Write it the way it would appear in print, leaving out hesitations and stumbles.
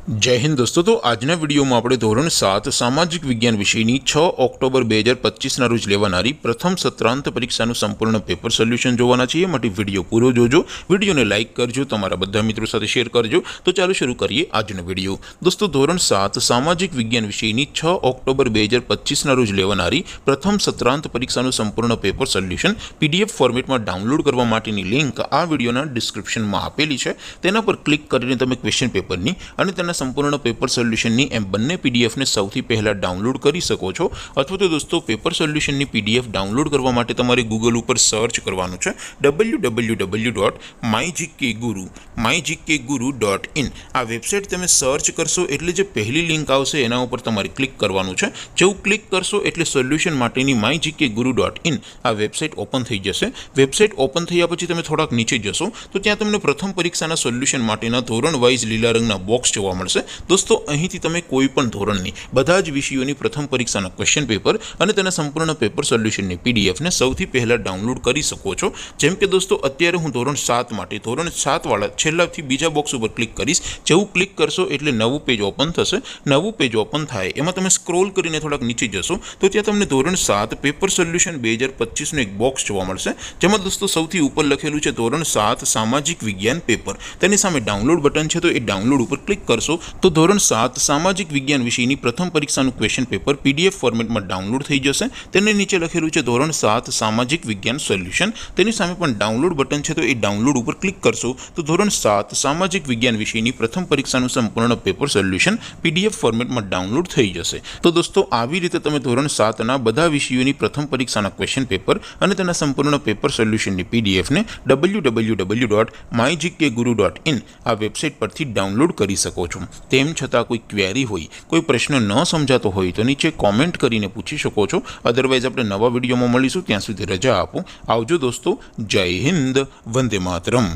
जय हिंद दोस्तों। तो आजना विडियो में આપણે ધોરણ 7 સામાજિક વિજ્ઞાન વિષયની 6 ઓક્ટોબર 2025ના રોજ લેવાનારી પ્રથમ સત્રાંત પરીક્ષાનું સંપૂર્ણ પેપર સોલ્યુશન જોવાના છીએ। માટે વિડિયો પૂરો જોજો, વિડિયોને લાઈક કરજો, તમારા બધા મિત્રો સાથે શેર કરજો। તો ચાલો શરૂ કરીએ આજનો વિડિયો। દોસ્તો ધોરણ 7 સામાજિક વિજ્ઞાન વિષયની 6 ઓક્ટોબર 2025ના રોજ લેવાનારી પ્રથમ સત્રાંત પરીક્ષાનું સંપૂર્ણ પેપર સોલ્યુશન પીડીએફ ફોર્મેટમાં ડાઉનલોડ કરવા માટેની લિંક આ વિડિયોના ડિસ્ક્રિપ્શનમાં આપેલી છે। તેના પર ક્લિક કરીને તમે ક્વેશ્ચન પેપરની અને તેના संपूर्ण पेपर सोल्यूशन एम बने पीडीएफ ने सौथी पहला डाउनलॉड कर सको छो। अथवा तो दोस्तों पेपर सोल्यूशन की पीडीएफ डाउनलॉड करवा माटे तमारे गूगल पर सर्च करवानुं छे www.mygkguru.in। आ वेबसाइट तमे सर्च करशो एटले जे पहली लिंक आवशे एना उपर तमारे क्लिक करवानुं छे। जेवुं क्लिक करशो एटले सोल्यूशन माटेनी mygkguru.in आ वेबसाइट ओपन थई जशे। वेबसाइट ओपन थया पछी तमे थोड़ाक नीचे जशो तो त्यां तमने प्रथम परीक्षाना सोल्यूशन माटेना धोरण वाइज लीला रंगना बॉक्स जोवा मळशे। दोस्तों અહીંથી તમે કોઈ પણ ધોરણની બધા જ વિષયોની પ્રથમ પરીક્ષાના ક્વેશ્ચન પેપર અને તેના સંપૂર્ણ પેપર સોલ્યુશનની પીડીએફ ને સૌથી પહેલા ડાઉનલોડ કરી શકો છો। જેમ કે દોસ્તો અત્યારે હું ધોરણ 7 માટે ધોરણ 7 વાળા છેલ્લાથી બીજા બોક્સ ઉપર ક્લિક કરીશ। જેવું ક્લિક કરશો એટલે નવું પેજ ઓપન થશે। નવું પેજ ઓપન થાય એમાં તમે સ્ક્રોલ કરીને થોડાક નીચે જશો તો ત્યાં તમને ધોરણ 7 પેપર સોલ્યુશન 2025 નું એક બોક્સ જોવા મળશે। જેમાં દોસ્તો સૌથી ઉપર લખેલું છે ધોરણ 7 સામાજિક વિજ્ઞાન પેપર। તેની સામે ડાઉનલોડ બટન છે તો એ ડાઉનલોડ ઉપર ક્લિક करशो तो धोरण 7 सामाजिक विज्ञान विषयनी प्रथम परीक्षाનું क्वेश्चन पेपर पीडीएफ फॉर्मेटમાં डाउनलॉड થઈ જશે। તેને નીચે લખેલું છે ધોરણ 7 સામાજિક વિજ્ઞાન સોલ્યુશન। તેની સામે પણ ડાઉનલોડ બટન છે તો એ ડાઉનલોડ ઉપર ક્લિક કરશો તો ધોરણ 7 સામાજિક વિજ્ઞાન વિષયની પ્રથમ પરીક્ષાનું સંપૂર્ણ પેપર સોલ્યુશન પીડીએફ ફોર્મેટમાં ડાઉનલોડ થઈ જશે। તો દોસ્તો આવી રીતે તમે ધોરણ 7 ના બધા વિષયોની પ્રથમ પરીક્ષાના ક્વેશ્ચન પેપર અને તેના સંપૂર્ણ પેપર સોલ્યુશનની પીડીએફ ને www.mygkguru.in આ વેબસાઇટ પરથી ડાઉનલોડ કરી શકો છો। તેમ છતાં કોઈ ક્વેરી હોય, કોઈ પ્રશ્ન ન સમજાતો હોય તો નીચે કોમેન્ટ કરીને પૂછી શકો છો। અધરવાઇઝ આપણે નવા વિડીયોમાં મળીશું, ત્યાં સુધી રજા આપો। આવજો દોસ્તો, જય હિન્દ, વંદે માતરમ।